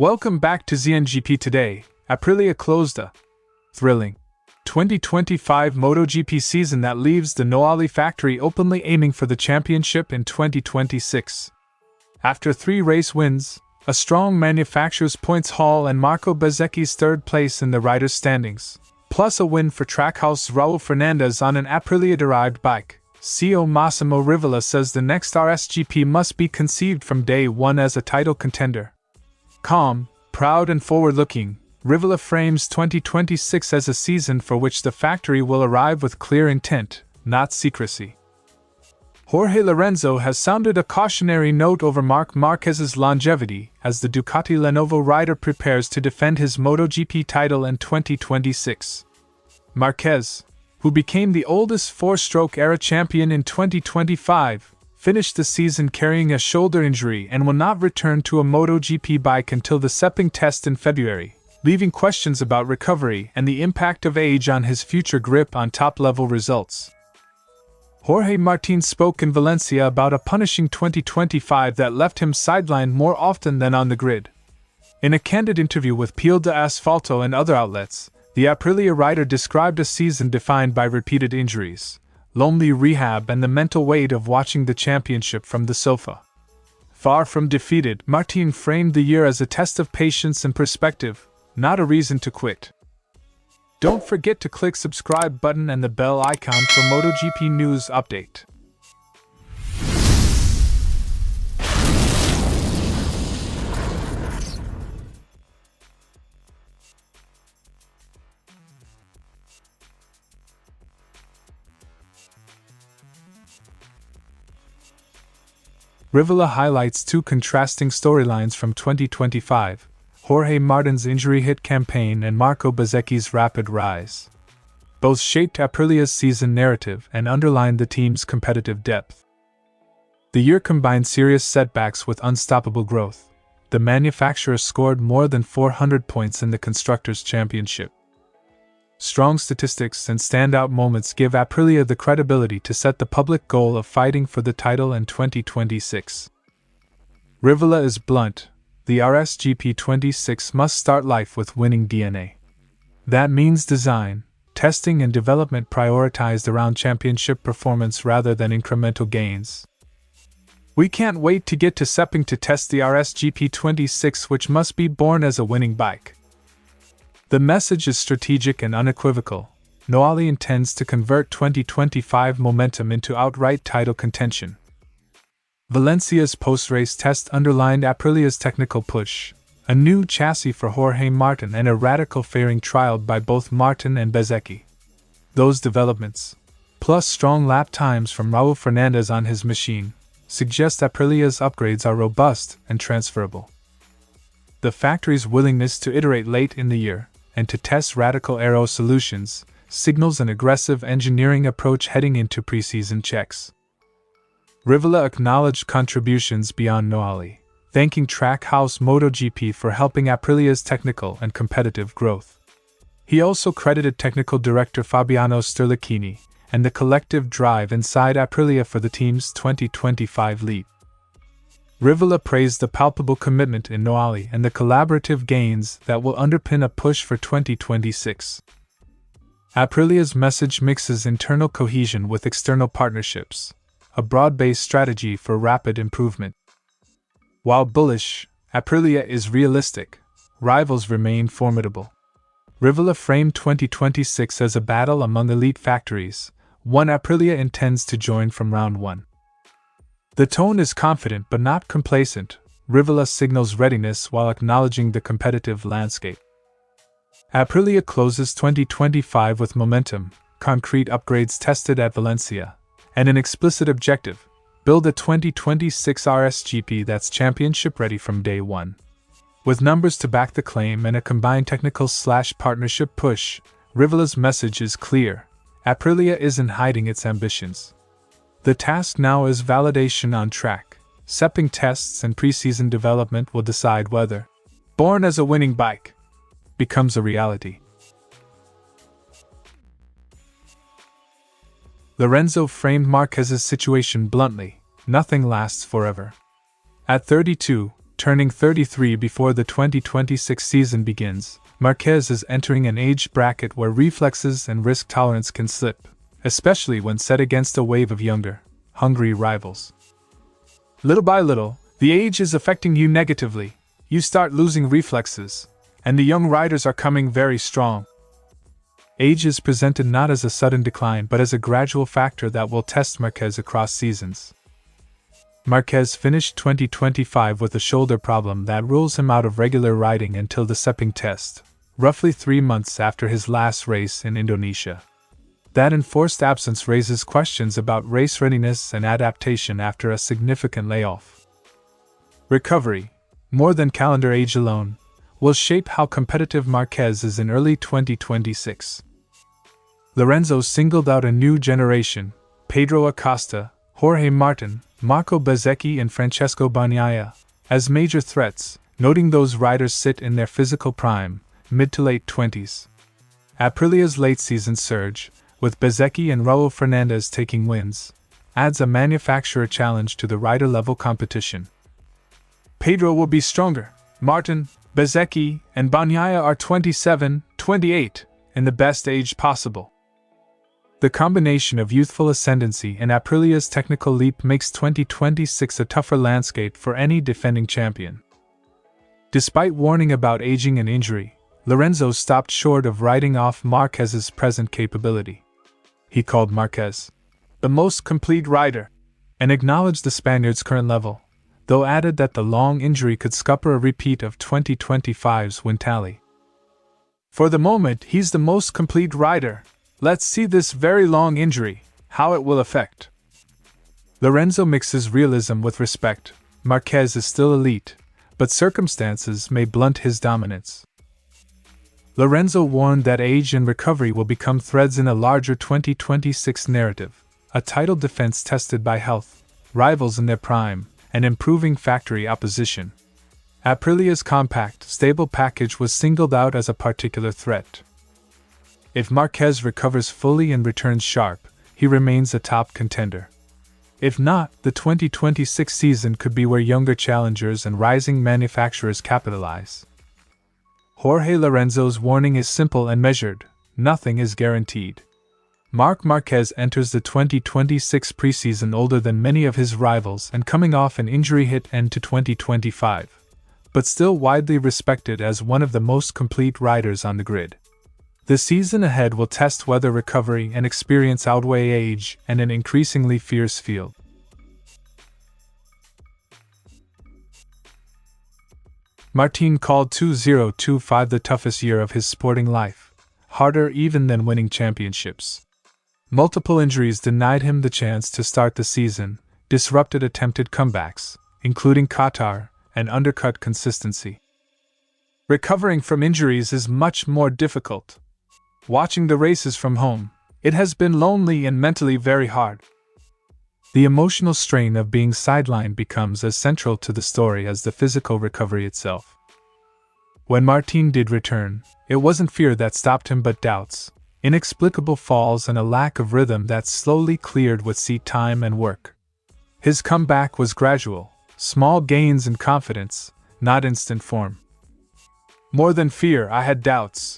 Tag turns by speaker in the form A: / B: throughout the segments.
A: Welcome back to ZNGP Today. Aprilia closed a thrilling 2025 MotoGP season that leaves the Noale factory openly aiming for the championship in 2026. After 3 race wins, a strong manufacturer's points haul and Marco Bezzecchi's 3rd place in the riders' standings, plus a win for Trackhouse Raul Fernández on an Aprilia-derived bike, CEO Massimo Rivola says the next RSGP must be conceived from day one as a title contender. Calm, proud and forward-looking, Rivola frames 2026 as a season for which the factory will arrive with clear intent, not secrecy. Jorge Lorenzo has sounded a cautionary note over Marc Marquez's longevity as the Ducati Lenovo rider prepares to defend his MotoGP title in 2026. Marquez, who became the oldest 4-stroke era champion in 2025, finished the season carrying a shoulder injury and will not return to a MotoGP bike until the Sepang test in February, leaving questions about recovery and the impact of age on his future grip on top-level results. Jorge Martin spoke in Valencia about a punishing 2025 that left him sidelined more often than on the grid. In a candid interview with Piel de Asfalto and other outlets, the Aprilia rider described a season defined by repeated injuries, lonely rehab and the mental weight of watching the championship from the sofa. Far from defeated, Martin framed the year as a test of patience and perspective, not a reason to quit. Don't forget to click subscribe button and the bell icon for MotoGP news update. Rivola highlights 2 contrasting storylines from 2025, Jorge Martin's injury-hit campaign and Marco Bezzecchi's rapid rise. Both shaped Aprilia's season narrative and underlined the team's competitive depth. The year combined serious setbacks with unstoppable growth. The manufacturer scored more than 400 points in the Constructors' Championship. Strong statistics and standout moments give Aprilia the credibility to set the public goal of fighting for the title in 2026. Rivola is blunt: the RSGP 26 must start life with winning DNA. That means design, testing and development prioritized around championship performance rather than incremental gains. We can't wait to get to Sepang to test the RSGP 26, which must be born as a winning bike. The message is strategic and unequivocal. Noale intends to convert 2025 momentum into outright title contention. Valencia's post-race test underlined Aprilia's technical push, a new chassis for Jorge Martin and a radical fairing trialed by both Martin and Bezzecchi. Those developments, plus strong lap times from Raul Fernández on his machine, suggest Aprilia's upgrades are robust and transferable. The factory's willingness to iterate late in the year and to test radical aero solutions signals an aggressive engineering approach heading into preseason checks. Rivola acknowledged contributions beyond Noale, thanking Trackhouse MotoGP for helping Aprilia's technical and competitive growth. He also credited technical director Fabiano Sterlicchini and the collective drive inside Aprilia for the team's 2025 leap. Rivola praised the palpable commitment in Noale and the collaborative gains that will underpin a push for 2026. Aprilia's message mixes internal cohesion with external partnerships, a broad-based strategy for rapid improvement. While bullish, Aprilia is realistic. Rivals remain formidable. Rivola framed 2026 as a battle among elite factories, one Aprilia intends to join from round 1. The tone is confident but not complacent. Rivola signals readiness while acknowledging the competitive landscape. Aprilia closes 2025 with momentum, concrete upgrades tested at Valencia, and an explicit objective: build a 2026 RSGP that's championship ready from day one. With numbers to back the claim and a combined technical/partnership push, Rivola's message is clear: Aprilia isn't hiding its ambitions. The task now is validation on track. Sepang tests and preseason development will decide whether born as a winning bike becomes a reality. Lorenzo framed Marquez's situation bluntly: nothing lasts forever. At 32, turning 33 before the 2026 season begins, Marquez is entering an age bracket where reflexes and risk tolerance can slip, especially when set against a wave of younger, hungry rivals. Little by little, the age is affecting you negatively. You start losing reflexes, and the young riders are coming very strong. Age is presented not as a sudden decline but as a gradual factor that will test Marquez across seasons. Marquez finished 2025 with a shoulder problem that rules him out of regular riding until the Sepang test, roughly 3 months after his last race in Indonesia. That enforced absence raises questions about race readiness and adaptation after a significant layoff. Recovery, more than calendar age alone, will shape how competitive Marquez is in early 2026. Lorenzo singled out a new generation: Pedro Acosta, Jorge Martin, Marco Bezzecchi and Francesco Bagnaia, as major threats, noting those riders sit in their physical prime, mid to late 20s. Aprilia's late-season surge, with Bezzecchi and Raul Fernández taking wins, adds a manufacturer challenge to the rider-level competition. Pedro will be stronger. Martin, Bezzecchi, and Bagnaia are 27, 28, in the best age possible. The combination of youthful ascendancy and Aprilia's technical leap makes 2026 a tougher landscape for any defending champion. Despite warning about aging and injury, Lorenzo stopped short of writing off Marquez's present capability. He called Marquez the most complete rider, and acknowledged the Spaniard's current level, though added that the long injury could scupper a repeat of 2025's win tally. For the moment, he's the most complete rider. Let's see this very long injury, how it will affect. Lorenzo mixes realism with respect. Marquez is still elite, but circumstances may blunt his dominance. Lorenzo warned that age and recovery will become threads in a larger 2026 narrative, a title defense tested by health, rivals in their prime, and improving factory opposition. Aprilia's compact, stable package was singled out as a particular threat. If Marquez recovers fully and returns sharp, he remains a top contender. If not, the 2026 season could be where younger challengers and rising manufacturers capitalize. Jorge Lorenzo's warning is simple and measured: nothing is guaranteed. Marc Marquez enters the 2026 preseason older than many of his rivals and coming off an injury-hit end to 2025, but still widely respected as one of the most complete riders on the grid. The season ahead will test whether recovery and experience outweigh age and an increasingly fierce field. Martin called 2025 the toughest year of his sporting life, harder even than winning championships. Multiple injuries denied him the chance to start the season, disrupted attempted comebacks, including Qatar, and undercut consistency. Recovering from injuries is much more difficult. Watching the races from home, it has been lonely and mentally very hard. The emotional strain of being sidelined becomes as central to the story as the physical recovery itself. When Martin did return, it wasn't fear that stopped him but doubts, inexplicable falls and a lack of rhythm that slowly cleared with seat time and work. His comeback was gradual, small gains in confidence, not instant form. More than fear, I had doubts.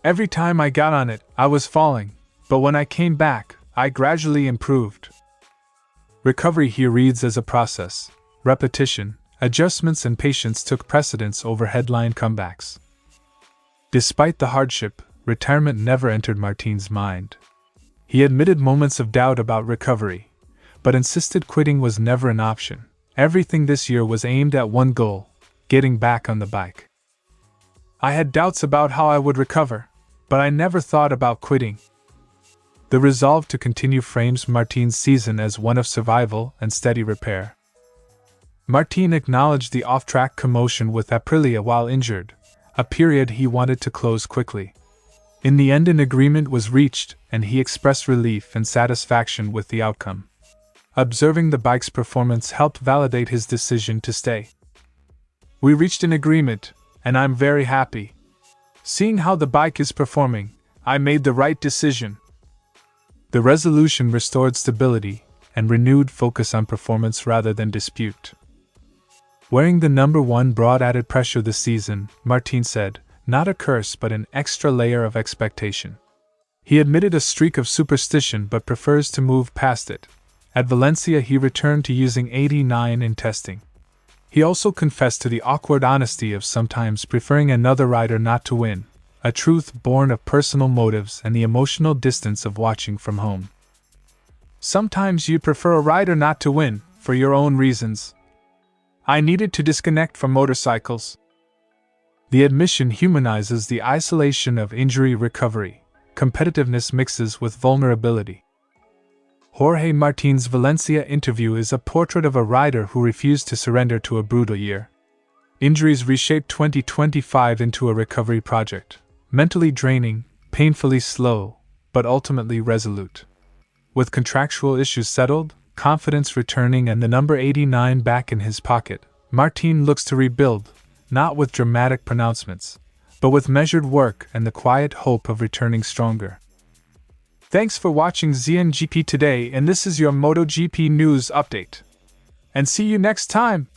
A: Every time I got on it, I was falling, but when I came back, I gradually improved. Recovery here reads as a process. Repetition, adjustments and patience took precedence over headline comebacks. Despite the hardship, retirement never entered Martin's mind. He admitted moments of doubt about recovery, but insisted quitting was never an option. Everything this year was aimed at one goal: getting back on the bike. I had doubts about how I would recover, but I never thought about quitting. The resolve to continue frames Martin's season as one of survival and steady repair. Martin acknowledged the off-track commotion with Aprilia while injured, a period he wanted to close quickly. In the end, an agreement was reached, and he expressed relief and satisfaction with the outcome. Observing the bike's performance helped validate his decision to stay. We reached an agreement, and I'm very happy. Seeing how the bike is performing, I made the right decision. The resolution restored stability and renewed focus on performance rather than dispute. Wearing the number 1 brought added pressure this season, Martin said, not a curse but an extra layer of expectation. He admitted a streak of superstition but prefers to move past it. At Valencia he returned to using 89 in testing. He also confessed to the awkward honesty of sometimes preferring another rider not to win, a truth born of personal motives and the emotional distance of watching from home. Sometimes you'd prefer a rider not to win, for your own reasons. I needed to disconnect from motorcycles. The admission humanizes the isolation of injury recovery. Competitiveness mixes with vulnerability. Jorge Martin's Valencia interview is a portrait of a rider who refused to surrender to a brutal year. Injuries reshaped 2025 into a recovery project, mentally draining, painfully slow, but ultimately resolute. With contractual issues settled, confidence returning and the number 89 back in his pocket, Martin looks to rebuild, not with dramatic pronouncements, but with measured work and the quiet hope of returning stronger. Thanks for watching ZNGP Today, and this is your MotoGP news update. And see you next time!